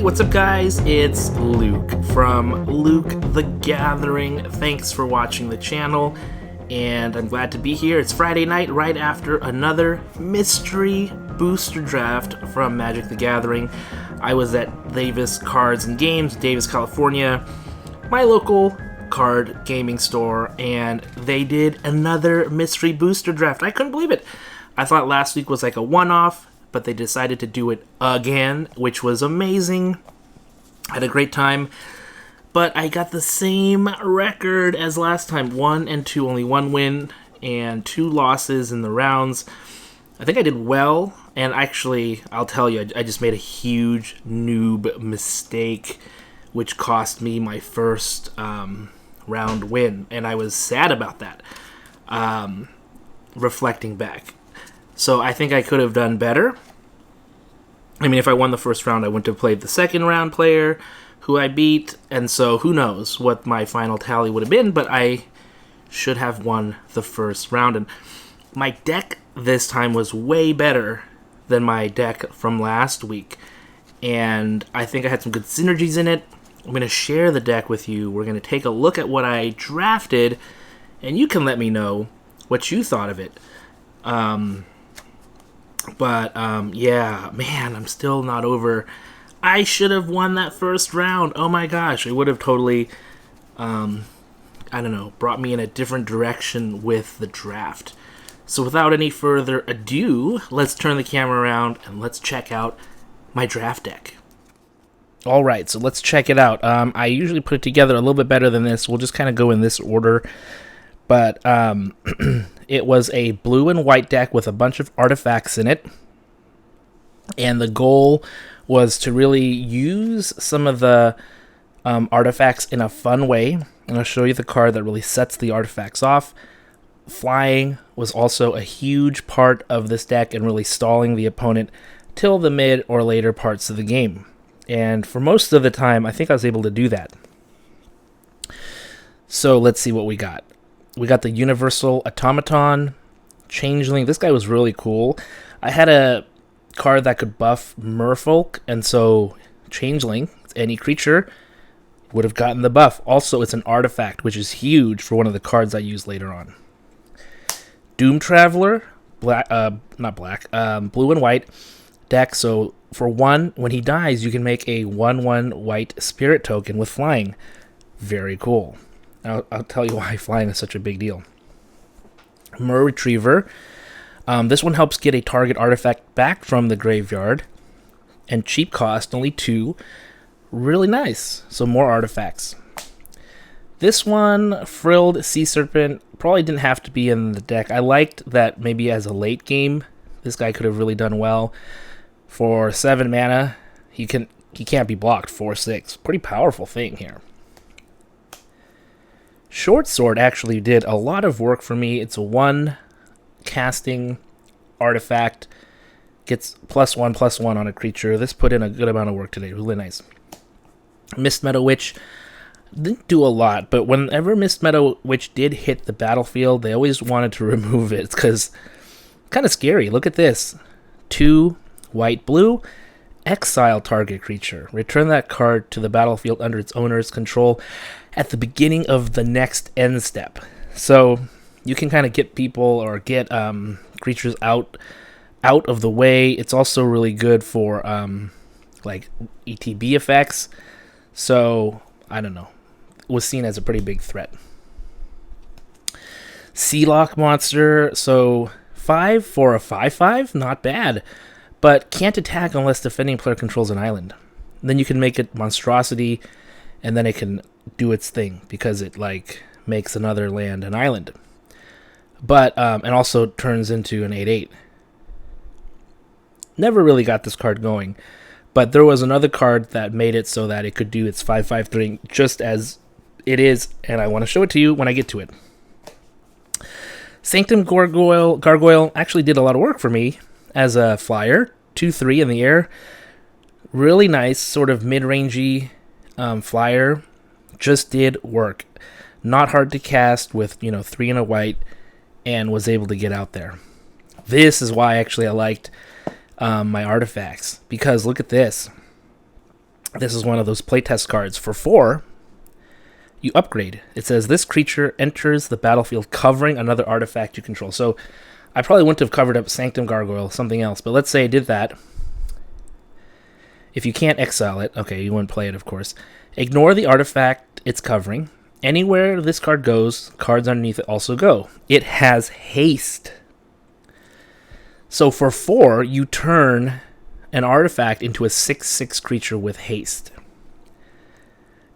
What's up, guys? It's Luke from Luke the Gathering. Thanks for watching the channel, and I'm glad to be here. It's Friday night, right after another mystery booster draft from Magic the Gathering. I was at Davis Cards and Games, Davis, California, my local card gaming store, and they did another mystery booster draft. I couldn't believe it. I thought last week was like a one-off, but they decided to do it again, which was amazing. I had a great time, but I got the same record as last time, 1-2, only one win and 2 losses in the rounds. I think I did well, and actually, I'll tell you, I just made a huge noob mistake, which cost me my first round win, and I was sad about that, reflecting back. So I think I could have done better. I mean, if I won the first round, I wouldn't have played the second round player who I beat, and so who knows what my final tally would have been, but I should have won the first round. And my deck this time was way better than my deck from last week, and I think I had some good synergies in it. I'm going to share the deck with you. We're going to take a look at what I drafted, and you can let me know what you thought of it. Yeah, man, I'm still not over. I should have won that first round. Oh my gosh, it would have totally, brought me in a different direction with the draft. So without any further ado, let's turn the camera around and let's check out my draft deck. Alright, so let's check it out. I usually put it together a little bit better than this. We'll just kind of go in this order. But it was a blue and white deck with a bunch of artifacts in it. And the goal was to really use some of the artifacts in a fun way. And I'll show you the card that really sets the artifacts off. Flying was also a huge part of this deck and really stalling the opponent till the mid or later parts of the game. And for most of the time, I think I was able to do that. So let's see what we got. We got the Universal Automaton, Changeling. This guy was really cool. I had a card that could buff Merfolk, and so Changeling, any creature, would have gotten the buff. Also, it's an artifact, which is huge for one of the cards I use later on. Doom Traveler, blue and white deck. So for 1, when he dies, you can make a 1/1 white spirit token with flying. Very cool. I'll tell you why flying is such a big deal. Mer Retriever. This one helps get a target artifact back from the graveyard. And cheap cost, only 2. Really nice. So more artifacts. This one, Frilled Sea Serpent, probably didn't have to be in the deck. I liked that maybe as a late game, this guy could have really done well. For 7 mana, he can't be blocked. 4/6. Pretty powerful thing here. Short Sword actually did a lot of work for me. It's a 1 casting artifact. Gets +1/+1 on a creature. This put in a good amount of work today. Really nice. Mistmeadow Witch didn't do a lot, but whenever Mistmeadow Witch did hit the battlefield, they always wanted to remove it because kind of scary. Look at this. 2 white-blue. Exile target creature. Return that card to the battlefield under its owner's control at the beginning of the next end step. So you can kind of get people or get creatures out of the way. It's also really good for like ETB effects. So I don't know. It was seen as a pretty big threat. Sealock monster. So 5 for a 5/5, not bad. But can't attack unless defending player controls an island. Then you can make it monstrosity, and then it can do its thing because it like makes another land an island. But and also turns into an 8/8. Never really got this card going, but there was another card that made it so that it could do its 5/5 thing just as it is, and I want to show it to you when I get to it. Sanctum Gargoyle actually did a lot of work for me as a flyer. 2/3 in the air. Really nice, sort of mid-rangey flyer. Just did work. Not hard to cast with, 3 and a white, and was able to get out there. This is why actually I liked my artifacts, because look at this. This is one of those playtest cards. For 4, you upgrade. It says this creature enters the battlefield covering another artifact you control. So I probably wouldn't have covered up Sanctum Gargoyle, something else. But let's say I did that. If you can't exile it, okay, you wouldn't play it, of course. Ignore the artifact it's covering. Anywhere this card goes, cards underneath it also go. It has haste. So for 4, you turn an artifact into a 6/6 creature with haste.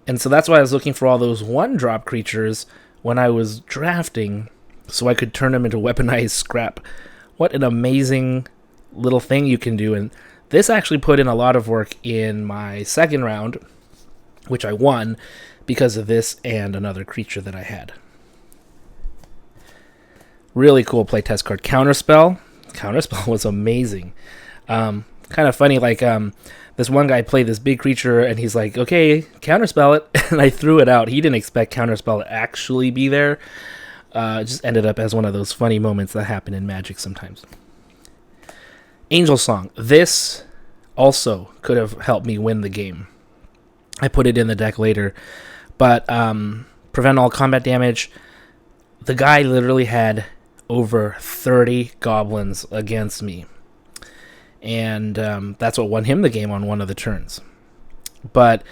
And so that's why I was looking for all those 1-drop creatures when I was drafting, so I could turn them into weaponized scrap. What an amazing little thing you can do. And this actually put in a lot of work in my second round, which I won because of this and another creature that I had. Really cool playtest card. Counterspell. Counterspell was amazing. Kind of funny, like this one guy played this big creature and he's like, okay, counterspell it. And I threw it out. He didn't expect counterspell to actually be there. It just ended up as one of those funny moments that happen in Magic sometimes. Angel Song. This also could have helped me win the game. I put it in the deck later. But prevent all combat damage. The guy literally had over 30 goblins against me. And that's what won him the game on one of the turns. But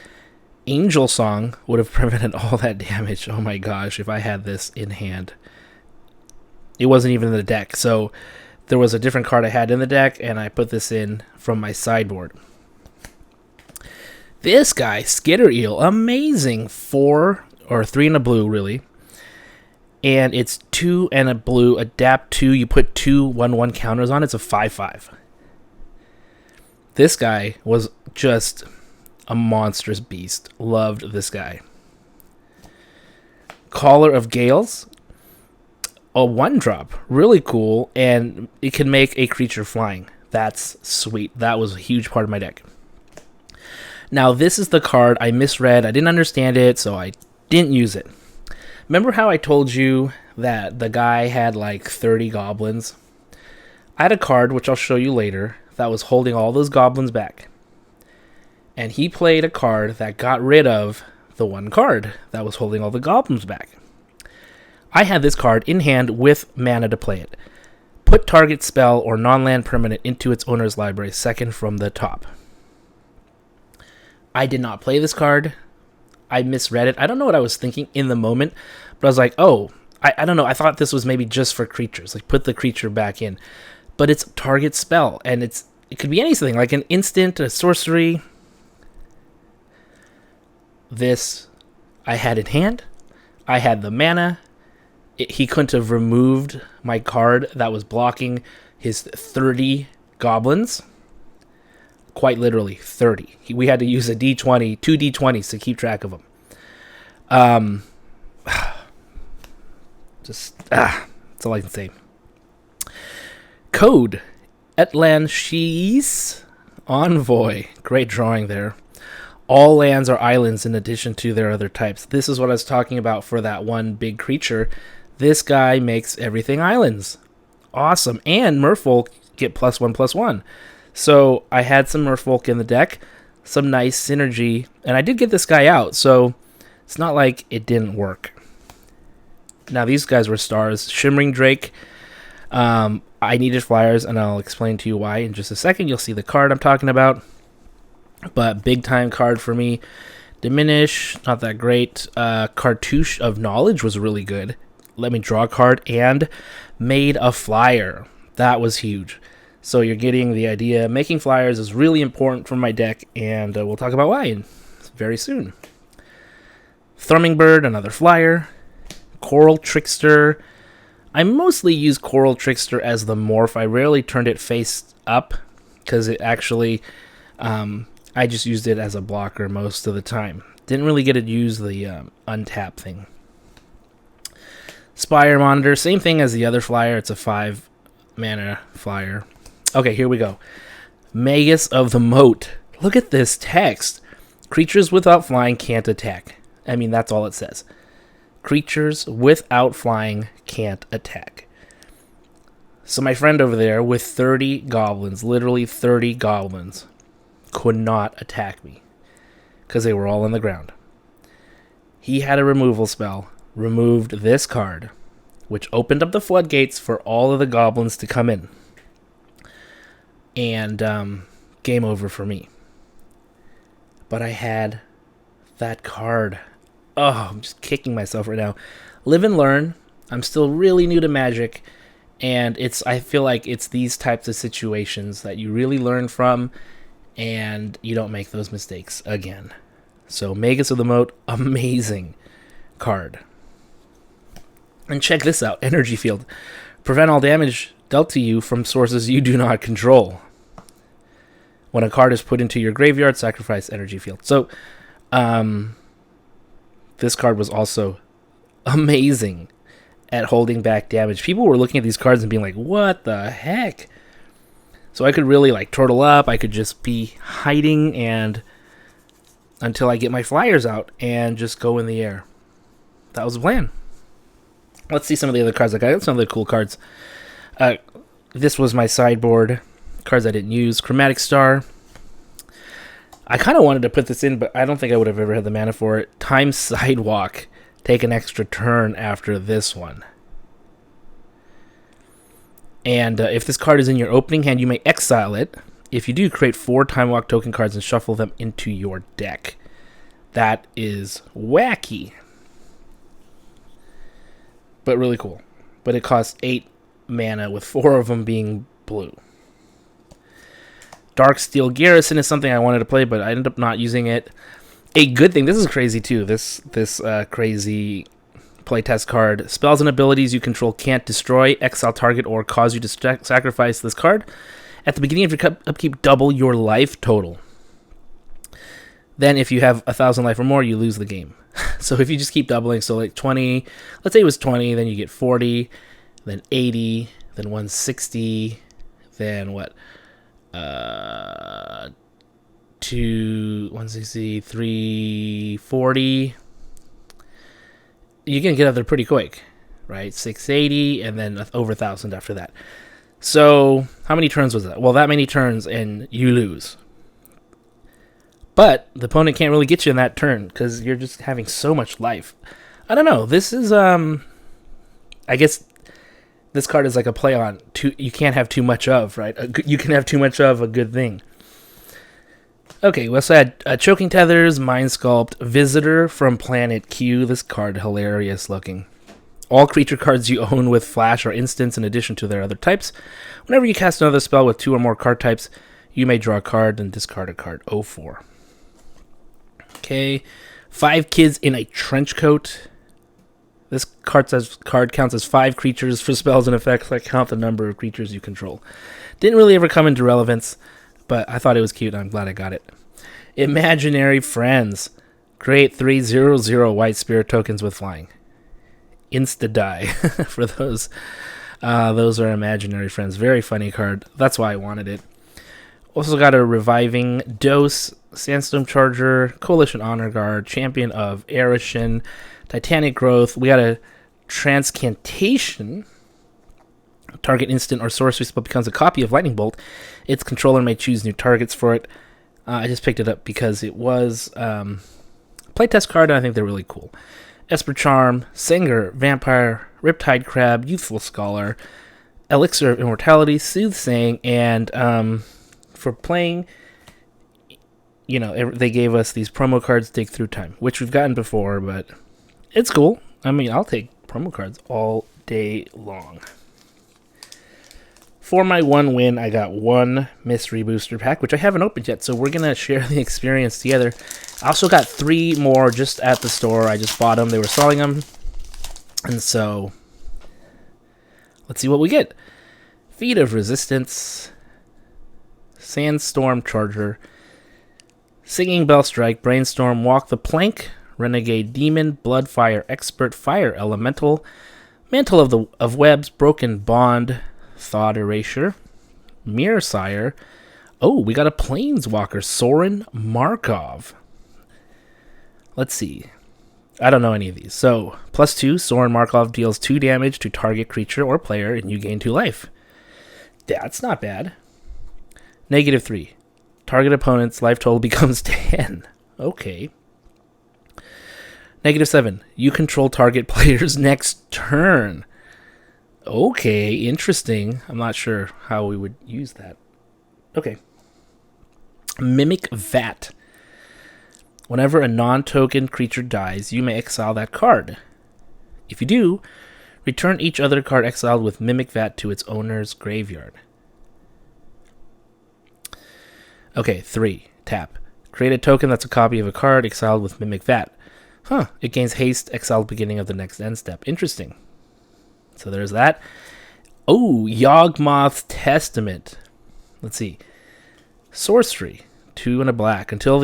Angel Song would have prevented all that damage. Oh my gosh, if I had this in hand. It wasn't even in the deck. So there was a different card I had in the deck, and I put this in from my sideboard. This guy, Skitter Eel, amazing. 4 or 3 and a blue, really. And it's 2 and a blue, adapt 2. You put 2 1/1 counters on it. It's a 5/5. This guy was just a monstrous beast. Loved this guy. Caller of Gales. A 1-drop. Really cool. And it can make a creature flying. That's sweet. That was a huge part of my deck. Now, this is the card I misread. I didn't understand it, so I didn't use it. Remember how I told you that the guy had like 30 goblins? I had a card, which I'll show you later, that was holding all those goblins back. And he played a card that got rid of the one card that was holding all the goblins back. I had this card in hand with mana to play it. Put target spell or non-land permanent into its owner's library, second from the top. I did not play this card. I misread it. I don't know what I was thinking in the moment, but I was like, oh, I don't know. I thought this was maybe just for creatures, like put the creature back in. But it's target spell, and it could be anything, like an instant, a sorcery. This I had in hand. I had the mana. He couldn't have removed my card that was blocking his 30 goblins. Quite literally, 30. We had to use a D20, 2 D20s to keep track of them. That's all I can say. Code. Etlan Envoy. Great drawing there. All lands are islands in addition to their other types. This is what I was talking about for that one big creature. This guy makes everything islands. Awesome. And Merfolk get +1/+1. So I had some Merfolk in the deck, some nice synergy, and I did get this guy out, so it's not like it didn't work. Now these guys were stars. Shimmering Drake. I needed flyers, and I'll explain to you why in just a second. You'll see the card I'm talking about. But big time card for me. Diminish, not that great. Cartouche of Knowledge was really good. Let me draw a card and made a flyer. That was huge. So you're getting the idea. Making flyers is really important for my deck, and we'll talk about why very soon. Thrumming Bird, another flyer. Coral Trickster. I mostly use Coral Trickster as the morph. I rarely turned it face up because it actually, I just used it as a blocker most of the time. Didn't really get to use the untap thing. Spire Monitor, same thing as the other flyer. It's a 5 mana flyer. Okay, here we go. Magus of the Moat. Look at this text. Creatures without flying can't attack. I mean, that's all it says. Creatures without flying can't attack. So my friend over there with 30 goblins, literally 30 goblins, could not attack me. because they were all on the ground. He had a removal spell, removed this card, which opened up the floodgates for all of the goblins to come in. And game over for me. But I had that card. Oh, I'm just kicking myself right now. Live and learn. I'm still really new to Magic, and I feel like it's these types of situations that you really learn from, and you don't make those mistakes again. So Magus of the Moat, amazing card. And check this out, Energy Field. Prevent all damage dealt to you from sources you do not control. When a card is put into your graveyard, sacrifice Energy Field. So, this card was also amazing at holding back damage. People were looking at these cards and being like, what the heck? So I could really like turtle up. I could just be hiding and until I get my flyers out and just go in the air. That was the plan. Let's see some of the other cards I got. Some of the cool cards. This was my sideboard. Cards I didn't use. Chromatic Star. I kind of wanted to put this in, but I don't think I would have ever had the mana for it. Time Sidewalk. Take an extra turn after this one. And if this card is in your opening hand, you may exile it. If you do, create 4 Time Walk token cards and shuffle them into your deck. That is wacky. But really cool. But it costs 8 mana, with 4 of them being blue. Darksteel Garrison is something I wanted to play, but I ended up not using it. A good thing, this is crazy too, this crazy playtest card. Spells and abilities you control can't destroy, exile target, or cause you to sacrifice this card. At the beginning of your upkeep, double your life total. Then if you have 1,000 life or more, you lose the game. So if you just keep doubling, so like 20, let's say it was 20, then you get 40, then 80, then 160, then what? 160, 340. You can get up there pretty quick, right? 680, and then over 1,000 after that. So how many turns was that? Well, that many turns, and you lose. But the opponent can't really get you in that turn because you're just having so much life. I don't know. This is I guess this card is like a play on you can't have too much of, right? You can have too much of a good thing. Okay, we also had Choking Tethers, Mind Sculpt, Visitor from Planet Q. This card, hilarious looking. All creature cards you own with Flash are instants in addition to their other types. Whenever you cast another spell with 2 or more card types, you may draw a card and discard a card. 04. Okay, 5 Kids in a Trench Coat. This card counts as 5 creatures for spells and effects that count the number of creatures you control. Didn't really ever come into relevance, but I thought it was cute and I'm glad I got it. Imaginary Friends. Create 3/0/0 white spirit tokens with flying. Insta-die for those. Those are Imaginary Friends. Very funny card. That's why I wanted it. Also got a Reviving Dose, Sandstorm Charger, Coalition Honor Guard, Champion of Erishin, Titanic Growth. We got a Transcantation. Target instant or sorcery spell becomes a copy of Lightning Bolt. Its controller may choose new targets for it. I just picked it up because it was playtest card, and I think they're really cool. Esper Charm, Singer, Vampire, Riptide Crab, Youthful Scholar, Elixir of Immortality, Soothsaying, and for playing, they gave us these promo cards, Dig Through Time, which we've gotten before, but it's cool. I mean, I'll take promo cards all day long. For my 1 win, I got 1 Mystery Booster Pack, which I haven't opened yet, so we're going to share the experience together. I also got 3 more just at the store. I just bought them. They were selling them. And so, let's see what we get. Feet of Resistance, Sandstorm Charger, Singing Bell Strike, Brainstorm, Walk the Plank, Renegade Demon, Bloodfire Expert, Fire Elemental, Mantle of Webs, Broken Bond, Thought Erasure, Mirror Sire. Oh, we got a Planeswalker, Sorin Markov. Let's see. I don't know any of these. So, +2, Sorin Markov deals 2 damage to target creature or player, and you gain 2 life. That's not bad. -3, target opponent's life total becomes 10. Okay. -7. You control target player's next turn. Okay, interesting. I'm not sure how we would use that. Okay. Mimic Vat. Whenever a non-token creature dies, you may exile that card. If you do, return each other card exiled with Mimic Vat to its owner's graveyard. Okay, 3. Tap. Create a token that's a copy of a card exiled with Mimic Vat. It gains haste, exiled beginning of the next end step. Interesting. So there's that. Oh, Yawgmoth's Testament. Let's see. Sorcery. 2 and a black. Until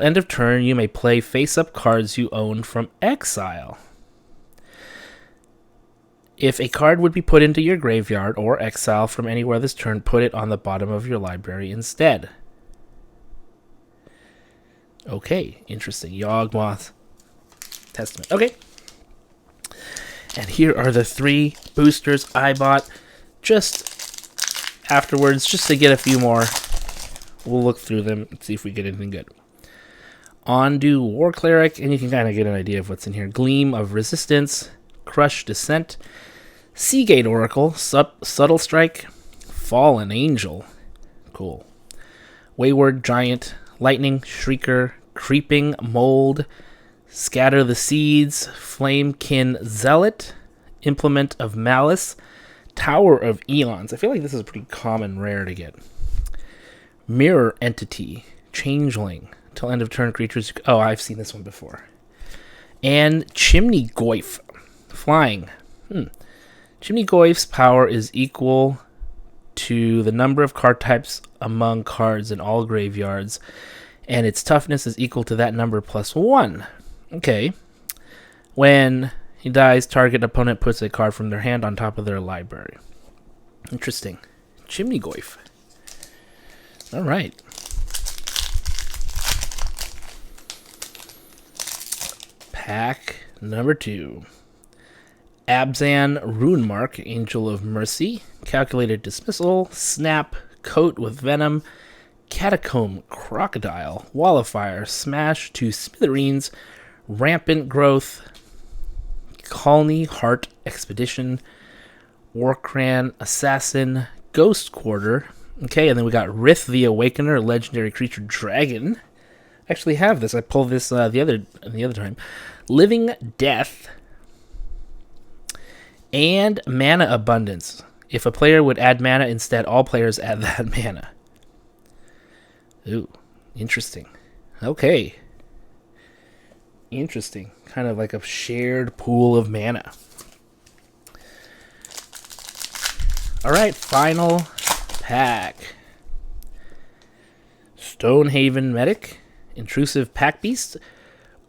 end of turn, you may play face-up cards you own from exile. If a card would be put into your graveyard or exile from anywhere this turn, put it on the bottom of your library instead. Okay, interesting. Yawgmoth Testament. Okay. And here are the 3 boosters I bought just afterwards, just to get a few more. We'll look through them and see if we get anything good. Ondu War Cleric, and you can kind of get an idea of what's in here. Gleam of Resistance, Crush Descent, Seagate Oracle, Subtle Strike, Fallen Angel. Cool. Wayward Giant, Lightning Shrieker, Creeping Mold, Scatter the Seeds, Flamekin Zealot, Implement of Malice, Tower of Eons. I feel like this is a pretty common rare to get. Mirror Entity, Changeling. Till end of turn, creatures... Oh, I've seen this one before. And Chimney Goyf, Flying. Chimney Goyf's power is equal to the number of card types among cards in all graveyards, and its toughness is equal to that number plus 1. Okay. When he dies, target opponent puts a card from their hand on top of their library. Interesting. Chimney Goyf. All right. Pack number 2. Abzan Runemark, Angel of Mercy, Calculated Dismissal, Snap, Coat with Venom, Catacomb Crocodile, Wall of Fire, Smash to Smithereens, Rampant Growth, Colney Heart Expedition, Warcran Assassin, Ghost Quarter. Okay, and then we got Rith the Awakener, Legendary Creature Dragon. I actually have this. I pulled this the other time. Living Death. And Mana Abundance. If a player would add mana instead, all players add that mana. Ooh, interesting. Okay. Interesting. Kind of like a shared pool of mana. Alright, final pack. Stonehaven Medic, Intrusive Pack Beast,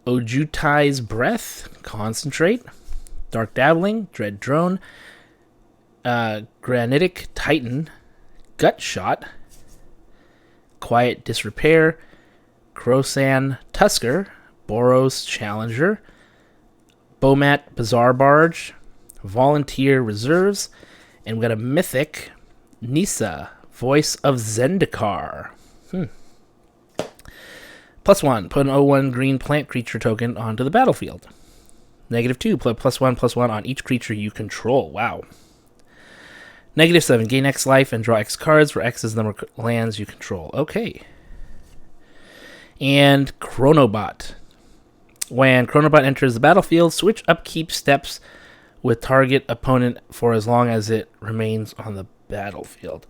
Ojutai's Breath, Concentrate, Dark Dabbling, Dread Drone, Granitic Titan, Gut Shot, Quiet Disrepair, Krosan Tusker, Boros Challenger, Bomat Bazaar Barge, Volunteer Reserves, and we got a Mythic, Nissa, Voice of Zendikar. +1, put an 0/1 green plant creature token onto the battlefield. -2, put +1/+1 on each creature you control. Wow. -7, gain X life and draw X cards, where X is the number of lands you control. Okay. And Chronobot. When Chronobot enters the battlefield, switch upkeep steps with target opponent for as long as it remains on the battlefield.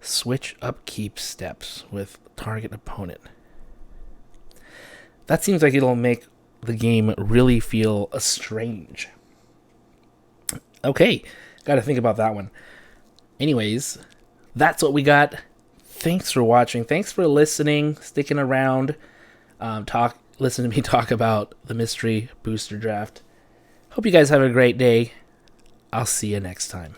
Switch upkeep steps with target opponent. That seems like it'll make the game really feel strange. Okay, got to think about that one. Anyways, that's what we got. Thanks for watching. Thanks for listening, sticking around, listen to me talk about the mystery booster draft. Hope you guys have a great day. I'll see you next time.